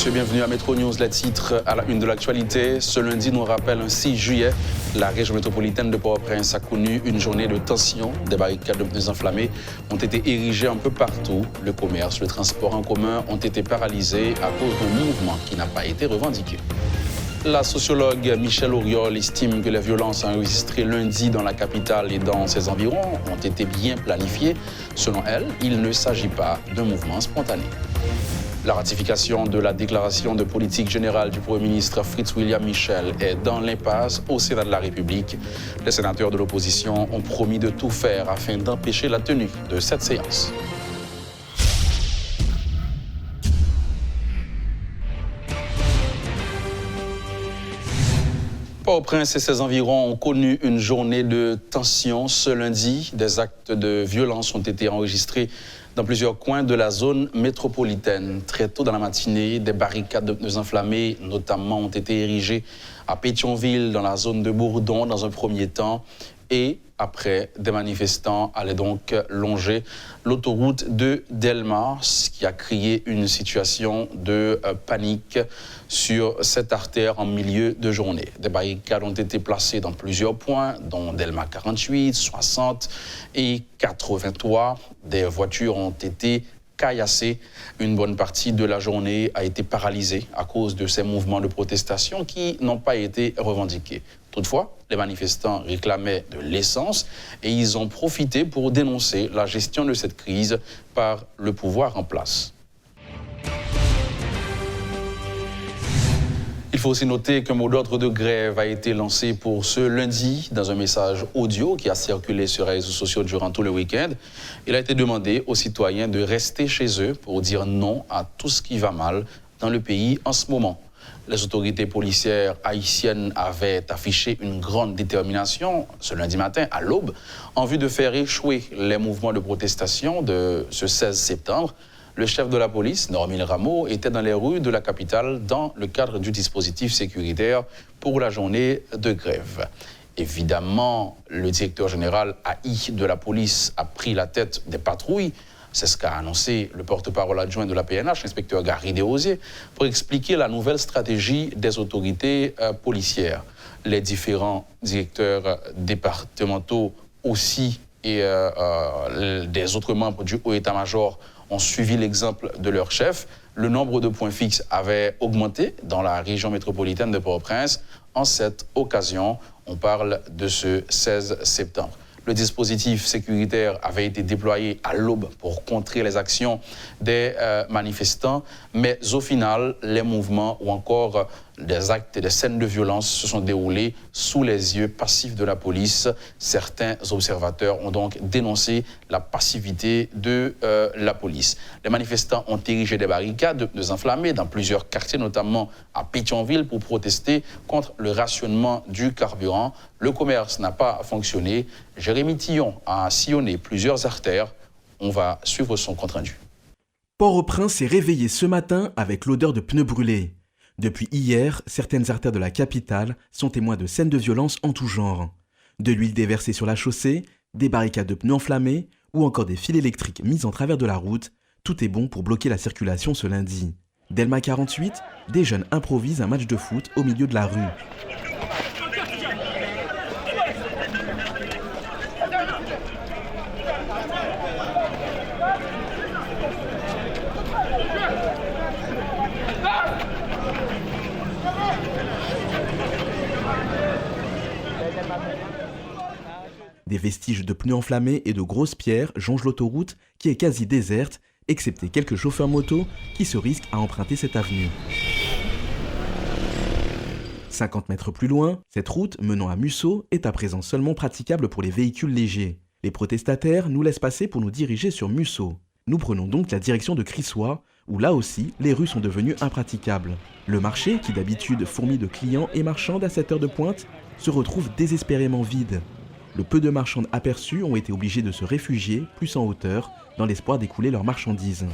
messieurs, bienvenue à Métro News. Les titres à la une de l'actualité. Ce lundi nous rappelle un 6 juillet. La région métropolitaine de Port-au-Prince a connu une journée de tension. Des barricades de pneus enflammés ont été érigées un peu partout. Le commerce, le transport en commun ont été paralysés à cause d'un mouvement qui n'a pas été revendiqué. La sociologue Michèle Auriol estime que les violences enregistrées lundi dans la capitale et dans ses environs ont été bien planifiées. Selon elle, il ne s'agit pas d'un mouvement spontané. La ratification de la déclaration de politique générale du Premier ministre Fritz William Michel est dans l'impasse au Sénat de la République. Les sénateurs de l'opposition ont promis de tout faire afin d'empêcher la tenue de cette séance. Port-au-Prince et ses environs ont connu une journée de tension ce lundi. Des actes de violence ont été enregistrés dans plusieurs coins de la zone métropolitaine. Très tôt dans la matinée, des barricades de pneus enflammés, notamment, ont été érigées à Pétionville, dans la zone de Bourdon, dans un premier temps. Et après, des manifestants allaient donc longer l'autoroute de Delmar, ce qui a créé une situation de panique sur cette artère en milieu de journée. Des barricades ont été placées dans plusieurs points, dont Delmar 48, 60 et 83. Des voitures ont été caillassées. Une bonne partie de la journée a été paralysée à cause de ces mouvements de protestation qui n'ont pas été revendiqués. Toutefois, les manifestants réclamaient de l'essence et ils ont profité pour dénoncer la gestion de cette crise par le pouvoir en place. Il faut aussi noter qu'un mot d'ordre de grève a été lancé pour ce lundi dans un message audio qui a circulé sur les réseaux sociaux durant tout le week-end. Il a été demandé aux citoyens de rester chez eux pour dire non à tout ce qui va mal dans le pays en ce moment. Les autorités policières haïtiennes avaient affiché une grande détermination ce lundi matin à l'aube en vue de faire échouer les mouvements de protestation de ce 16 septembre. Le chef de la police, Normil Rameau, était dans les rues de la capitale dans le cadre du dispositif sécuritaire pour la journée de grève. Évidemment, le directeur général AI de la police a pris la tête des patrouilles. C'est ce qu'a annoncé le porte-parole adjoint de la PNH, l'inspecteur Gary Desrosiers, pour expliquer la nouvelle stratégie des autorités policières. Les différents directeurs départementaux aussi et des autres membres du haut état-major ont suivi l'exemple de leur chef. Le nombre de points fixes avait augmenté dans la région métropolitaine de Port-au-Prince. En cette occasion, on parle de ce 16 septembre. Le dispositif sécuritaire avait été déployé à l'aube pour contrer les actions des manifestants, mais au final, les mouvements ou encore des actes et des scènes de violence se sont déroulés sous les yeux passifs de la police. Certains observateurs ont donc dénoncé la passivité de la police. Les manifestants ont érigé des barricades de pneus enflammés dans plusieurs quartiers, notamment à Pétionville, pour protester contre le rationnement du carburant. Le commerce n'a pas fonctionné. Jérémy Tillon a sillonné plusieurs artères. On va suivre son compte-rendu. Port-au-Prince s'est réveillé ce matin avec l'odeur de pneus brûlés. Depuis hier, certaines artères de la capitale sont témoins de scènes de violence en tout genre. De l'huile déversée sur la chaussée, des barricades de pneus enflammés ou encore des fils électriques mis en travers de la route, tout est bon pour bloquer la circulation ce lundi. Delma 48, des jeunes improvisent un match de foot au milieu de la rue. Des vestiges de pneus enflammés et de grosses pierres jonchent l'autoroute qui est quasi déserte, excepté quelques chauffeurs moto qui se risquent à emprunter cette avenue. 50 mètres plus loin, cette route menant à Musso est à présent seulement praticable pour les véhicules légers. Les protestataires nous laissent passer pour nous diriger sur Musso. Nous prenons donc la direction de Crissois, où là aussi, les rues sont devenues impraticables. Le marché, qui d'habitude fourmille de clients et marchands à cette heure de pointe, se retrouve désespérément vide. Le peu de marchands aperçus ont été obligés de se réfugier plus en hauteur dans l'espoir d'écouler leurs marchandises.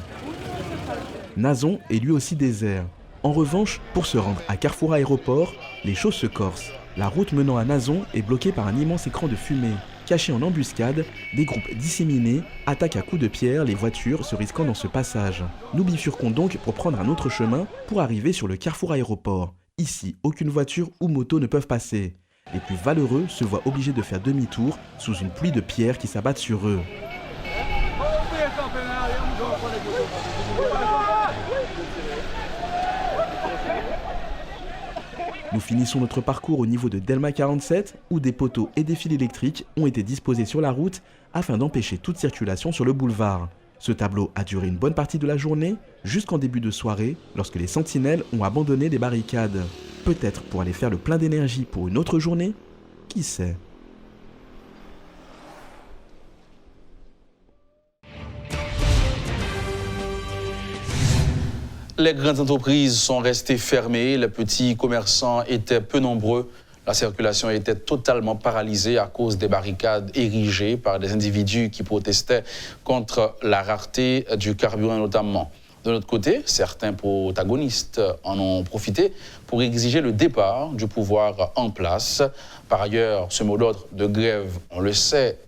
Nazon est lui aussi désert. En revanche, pour se rendre à Carrefour Aéroport, les choses se corsent. La route menant à Nazon est bloquée par un immense écran de fumée. Cachés en embuscade, des groupes disséminés attaquent à coups de pierre les voitures se risquant dans ce passage. Nous bifurquons donc pour prendre un autre chemin pour arriver sur le carrefour aéroport. Ici, aucune voiture ou moto ne peuvent passer. Les plus valeureux se voient obligés de faire demi-tour sous une pluie de pierres qui s'abattent sur eux. Nous finissons notre parcours au niveau de Delma 47, où des poteaux et des fils électriques ont été disposés sur la route afin d'empêcher toute circulation sur le boulevard. Ce tableau a duré une bonne partie de la journée, jusqu'en début de soirée, lorsque les sentinelles ont abandonné les barricades. Peut-être pour aller faire le plein d'énergie pour une autre journée? Qui sait? Les grandes entreprises sont restées fermées, les petits commerçants étaient peu nombreux. La circulation était totalement paralysée à cause des barricades érigées par des individus qui protestaient contre la rareté du carburant notamment. De l'autre côté, certains protagonistes en ont profité pour exiger le départ du pouvoir en place. Par ailleurs, ce mot d'ordre de grève, on le sait,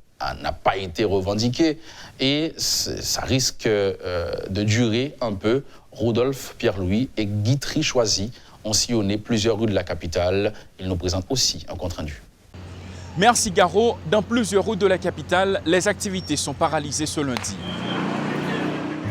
n'a pas été revendiqué et ça risque de durer un peu. Rodolphe, Pierre-Louis et Guy Trichoisy ont sillonné plusieurs rues de la capitale. Ils nous présentent aussi un compte-rendu. Merci Garo. Dans plusieurs rues de la capitale, les activités sont paralysées ce lundi.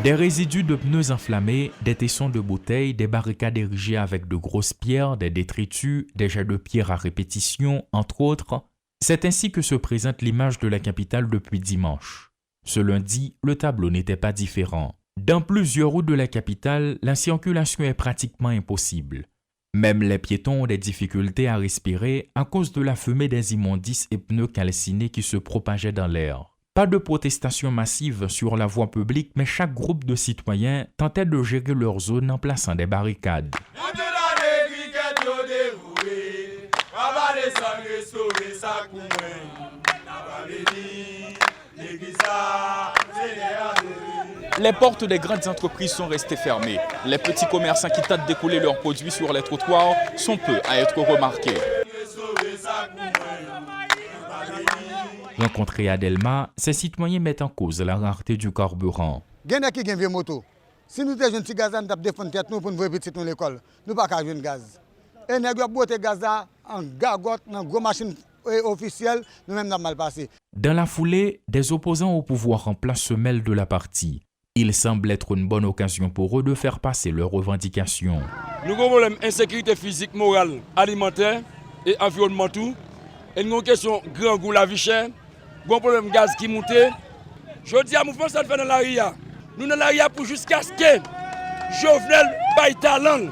Des résidus de pneus enflammés, des tessons de bouteilles, des barricades érigées avec de grosses pierres, des détritus, des jets de pierre à répétition, entre autres. C'est ainsi que se présente l'image de la capitale depuis dimanche. Ce lundi, le tableau n'était pas différent. Dans plusieurs rues de la capitale, la circulation est pratiquement impossible. Même les piétons ont des difficultés à respirer à cause de la fumée des immondices et pneus calcinés qui se propageaient dans l'air. Pas de protestation massive sur la voie publique, mais chaque groupe de citoyens tentait de gérer leur zone en plaçant des barricades. Les portes des grandes entreprises sont restées fermées. Les petits commerçants qui tentent d'écouler leurs produits sur les trottoirs sont peu à être remarqués. Rencontrés à Delma, ces citoyens mettent en cause la rareté du carburant. Si nous avons un petit gaz, nous avons défendu tête nous pour nous voir petit dans l'école. Nous n'avons pas de gaz. Et nous avons boté gaz en gagote, dans une grosse machine officielle, nous-mêmes n'avons mal passé. Dans la foulée, des opposants au pouvoir en place se mêlent de la partie. Il semble être une bonne occasion pour eux de faire passer leurs revendications. Nous avons un problème d'insécurité physique, morale, alimentaire et environnementale. Et nous avons une question de grand goût la vie chère. Nous avons un problème de gaz qui monte. Je dis à mon frère, ça le fait dans la RIA. Nous dans la RIA pour jusqu'à ce que Jovenel baille talent.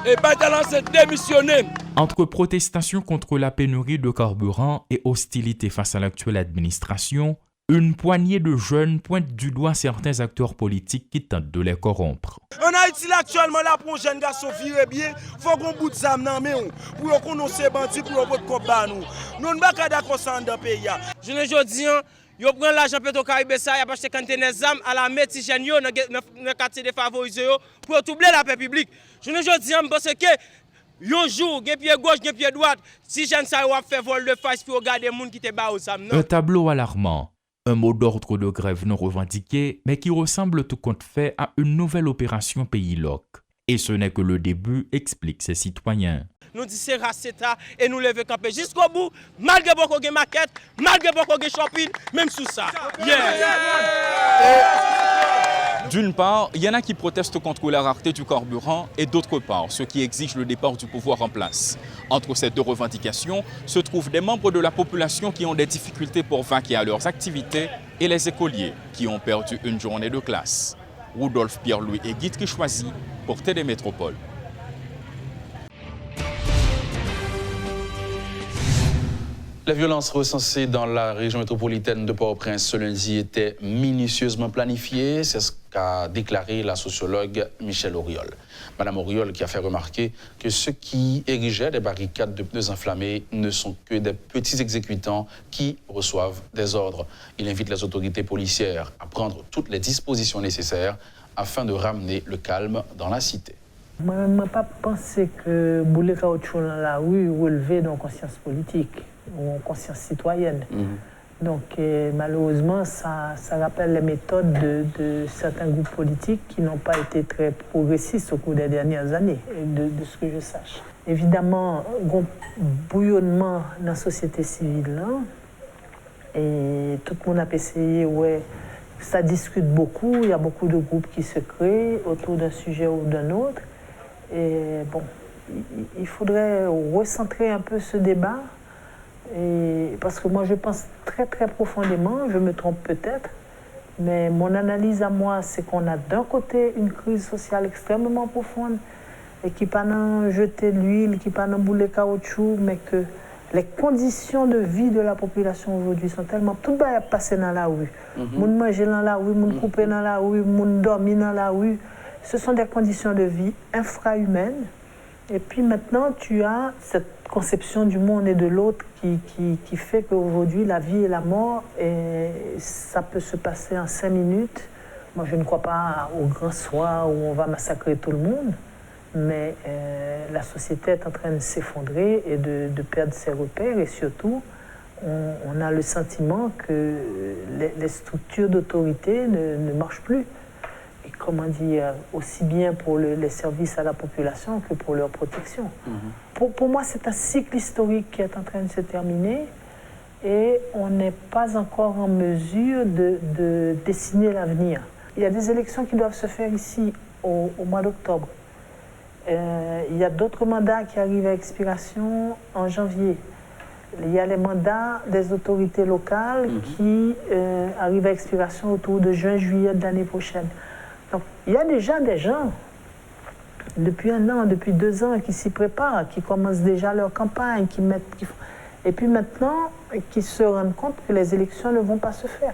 Et baille talent, c'est démissionner. Entre protestations contre la pénurie de carburant et hostilité face à l'actuelle administration, une poignée de jeunes pointent du doigt certains acteurs politiques qui tentent de les corrompre. En Haïti, actuellement, là, pour un jeune garçon viré bien, il faut qu'on bout de zam dans mais pour qu'on nous se bandit, pour qu'on combat nous. Nous ne sommes pas d'accord dans le pays. Je ne dis pas, yo prend l'argent Petro-Caraïbes ça, y a acheté conteneur zam à la métigène yo dans le quartier défavorisé pour troubler la paix publique. Je ne dis pas parce que yon jour, gen pied gauche, gen pied droite, si jeune ça a fait vol de face pour regarder les gens qui te bat au zam. Un tableau alarmant. Un mot d'ordre de grève non revendiqué, mais qui ressemble tout compte fait à une nouvelle opération Pays Loc. Et ce n'est que le début, expliquent ces citoyens. Nous disons c'est raceta et nous lever camper jusqu'au bout, malgré beaucoup de maquettes, malgré beaucoup de shopping, même sous ça. D'une part, il y en a qui protestent contre la rareté du carburant et d'autre part, ceux qui exigent le départ du pouvoir en place. Entre ces deux revendications se trouvent des membres de la population qui ont des difficultés pour vaquer à leurs activités et les écoliers qui ont perdu une journée de classe. Rodolphe, Pierre-Louis et Guy Trichoisy pour Télé Métropole. Les violences recensées dans la région métropolitaine de Port-au-Prince ce lundi étaient minutieusement planifiées. C'est ce qu'a déclaré la sociologue Michèle Auriol. Madame Auriol qui a fait remarquer que ceux qui érigeaient des barricades de pneus enflammés ne sont que des petits exécutants qui reçoivent des ordres. Il invite les autorités policières à prendre toutes les dispositions nécessaires afin de ramener le calme dans la cité. Moi, je ne pas penser que bouler caoutchouc dans la rue relevait d'une conscience politique ou une conscience citoyenne. Donc malheureusement, ça rappelle les méthodes de certains groupes politiques qui n'ont pas été très progressistes au cours des dernières années, de ce que je sache. Évidemment, un bouillonnement dans la société civile, là, et tout le monde a essayé, ouais, ça discute beaucoup, il y a beaucoup de groupes qui se créent autour d'un sujet ou d'un autre. Et bon, il faudrait recentrer un peu ce débat. Et parce que moi, je pense très, très profondément, je me trompe peut-être, mais mon analyse à moi, c'est qu'on a d'un côté une crise sociale extrêmement profonde et qui pas n'en jeter de l'huile, qui pas n'en bouler caoutchouc, mais que les conditions de vie de la population aujourd'hui sont tellement... Tout va passer dans la rue. Moun manger dans la rue, moun couper dans la rue, moun dormir dans la rue. Ce sont des conditions de vie infrahumaines. Et puis maintenant, tu as cette conception du monde et de l'autre qui fait qu'aujourd'hui, la vie et la mort, ça peut se passer en 5 minutes. Moi, je ne crois pas au grand soir où on va massacrer tout le monde, mais la société est en train de s'effondrer et de perdre ses repères. Et surtout, on a le sentiment que les structures d'autorité ne marchent plus. Et comment dire, aussi bien pour les services à la population que pour leur protection. Pour moi, c'est un cycle historique qui est en train de se terminer et on n'est pas encore en mesure de dessiner l'avenir. Il y a des élections qui doivent se faire ici au mois d'octobre. Il y a d'autres mandats qui arrivent à expiration en janvier. Il y a les mandats des autorités locales qui arrivent à expiration autour de juin-juillet de l'année prochaine. Donc, il y a déjà des gens, depuis 1 an, depuis 2 ans, qui s'y préparent, qui commencent déjà leur campagne, et puis maintenant, qui se rendent compte que les élections ne vont pas se faire.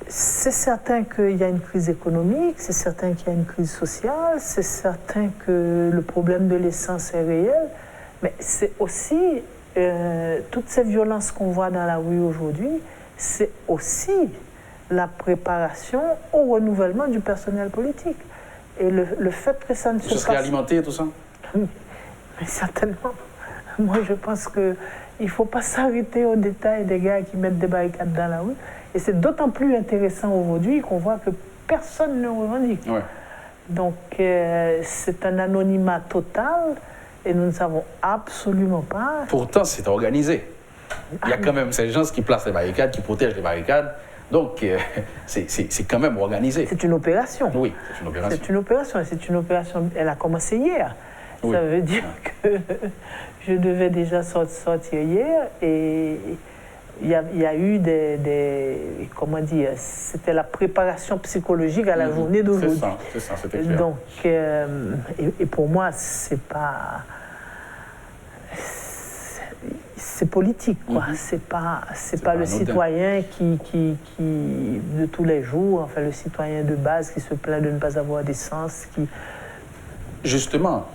C'est certain qu'il y a une crise économique, c'est certain qu'il y a une crise sociale, c'est certain que le problème de l'essence est réel, mais c'est aussi, toutes ces violences qu'on voit dans la rue aujourd'hui, c'est aussi la préparation au renouvellement du personnel politique. Et le fait que ça ne se passe... Ce serait alimenté, tout ça? Mais certainement. Moi, je pense qu'il ne faut pas s'arrêter aux détails des gars qui mettent des barricades dans la rue. Et c'est d'autant plus intéressant aujourd'hui qu'on voit que personne ne revendique. Ouais. Donc, c'est un anonymat total et nous ne savons absolument pas... Pourtant, c'est organisé. Il y a quand même ces gens qui placent les barricades, qui protègent les barricades. Donc, c'est quand même organisé. C'est une opération. Oui, c'est une opération. C'est une opération. C'est une opération. Elle a commencé hier. Oui. Ça veut dire que je devais déjà sortir hier et il y a eu comment dire, c'était la préparation psychologique à la journée d'aujourd'hui. C'est ça, c'était clair. Donc, et pour moi, c'est pas... C'est politique, quoi. C'est pas le citoyen qui, de tous les jours, enfin le citoyen de base qui se plaint de ne pas avoir d'essence, qui... Justement,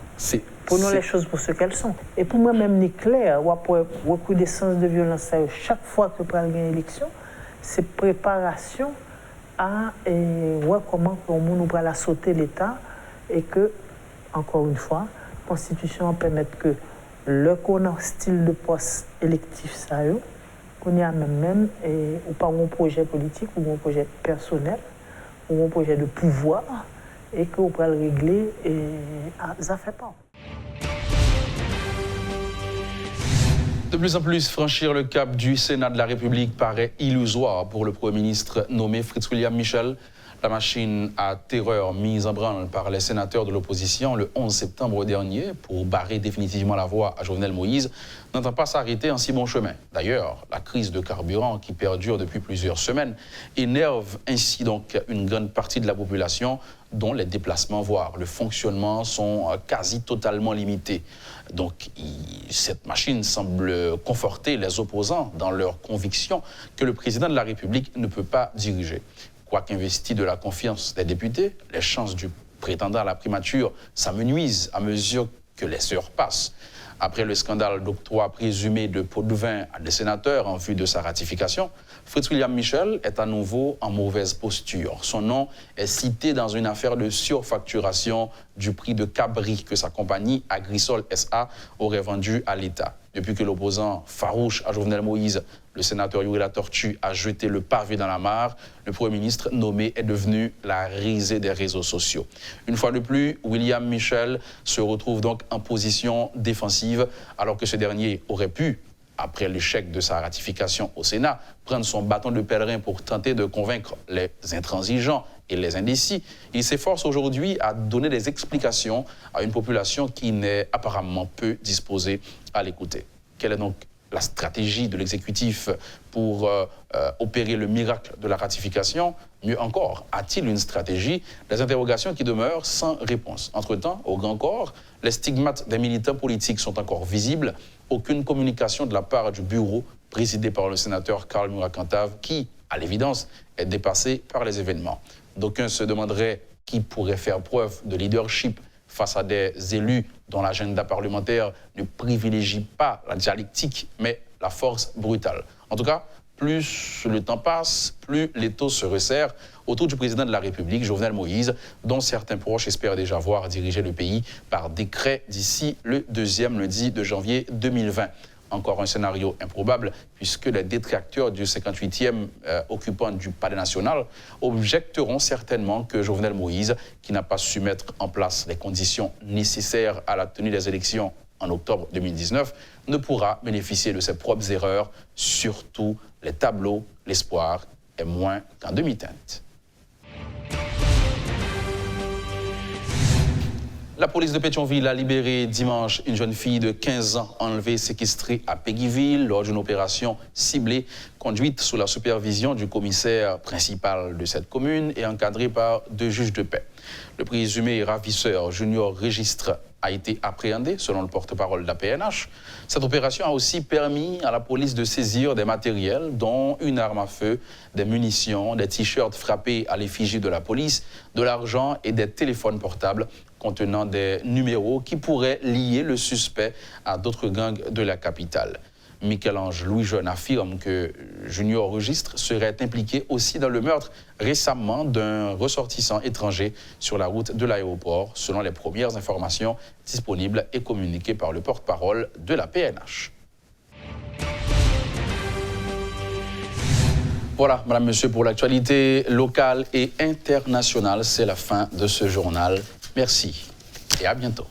prenons les choses pour ce qu'elles sont. Et pour moi-même, ni clair, ou après recrudescence de violence, chaque fois que prend une élection, c'est préparation à comment on nous va la sauter l'État et que, encore une fois, la Constitution permet que le qu'on a style de poste électif, ça qu'on y a même ou pas un projet politique ou un projet personnel ou un projet de pouvoir et qu'on peut le régler et ça fait pas. De plus en plus, franchir le cap du Sénat de la République paraît illusoire pour le Premier ministre nommé Fritz-William Michel. La machine à terreur mise en branle par les sénateurs de l'opposition le 11 septembre dernier pour barrer définitivement la voie à Jovenel Moïse n'entend pas s'arrêter en si bon chemin. D'ailleurs, la crise de carburant qui perdure depuis plusieurs semaines énerve ainsi donc une grande partie de la population dont les déplacements, voire le fonctionnement sont quasi totalement limités. Donc, cette machine semble conforter les opposants dans leur conviction que le président de la République ne peut pas diriger. Quoiqu'investi de la confiance des députés, les chances du prétendant à la primature s'amenuisent à mesure que les heures passent. Après le scandale d'octroi présumé de pots de vin à des sénateurs en vue de sa ratification, Fritz-William Michel est à nouveau en mauvaise posture. Son nom est cité dans une affaire de surfacturation du prix de cabri que sa compagnie Agrisol SA aurait vendu à l'État. Depuis que l'opposant farouche à Jovenel Moïse, le sénateur Yuri Latortue, a jeté le pavé dans la mare, le Premier ministre nommé est devenu la risée des réseaux sociaux. Une fois de plus, William Michel se retrouve donc en position défensive, alors que ce dernier aurait pu, après l'échec de sa ratification au Sénat, prendre son bâton de pèlerin pour tenter de convaincre les intransigeants et les indécis. Il s'efforce aujourd'hui à donner des explications à une population qui n'est apparemment peu disposée à l'écouter. Quelle est donc la stratégie de l'exécutif pour opérer le miracle de la ratification? Mieux encore, a-t-il une stratégie? Des interrogations qui demeurent sans réponse. Entre-temps, au grand corps, les stigmates des militants politiques sont encore visibles. Aucune communication de la part du bureau présidé par le sénateur Karl Murat-Cantave qui, à l'évidence, est dépassé par les événements. D'aucuns se demanderaient qui pourrait faire preuve de leadership face à des élus dont l'agenda parlementaire ne privilégie pas la dialectique, mais la force brutale. En tout cas, plus le temps passe, plus l'étau se resserre autour du président de la République, Jovenel Moïse, dont certains proches espèrent déjà voir diriger le pays par décret d'ici le deuxième lundi de janvier 2020. Encore un scénario improbable, puisque les détracteurs du 58e occupant du Palais national objecteront certainement que Jovenel Moïse, qui n'a pas su mettre en place les conditions nécessaires à la tenue des élections en octobre 2019, ne pourra bénéficier de ses propres erreurs, surtout les tableaux. L'espoir est moins qu'en demi-teinte. La police de Pétionville a libéré dimanche une jeune fille de 15 ans enlevée, séquestrée à Péguiville lors d'une opération ciblée conduite sous la supervision du commissaire principal de cette commune et encadrée par 2 juges de paix. Le présumé ravisseur Junior Registre a été appréhendé selon le porte-parole de la PNH. Cette opération a aussi permis à la police de saisir des matériels, dont une arme à feu, des munitions, des t-shirts frappés à l'effigie de la police, de l'argent et des téléphones portables contenant des numéros qui pourraient lier le suspect à d'autres gangs de la capitale. Michel-Ange Louis-Jeune affirme que Junior Registre serait impliqué aussi dans le meurtre récemment d'un ressortissant étranger sur la route de l'aéroport, selon les premières informations disponibles et communiquées par le porte-parole de la PNH. Voilà, madame, monsieur, pour l'actualité locale et internationale. C'est la fin de ce journal. Merci et à bientôt.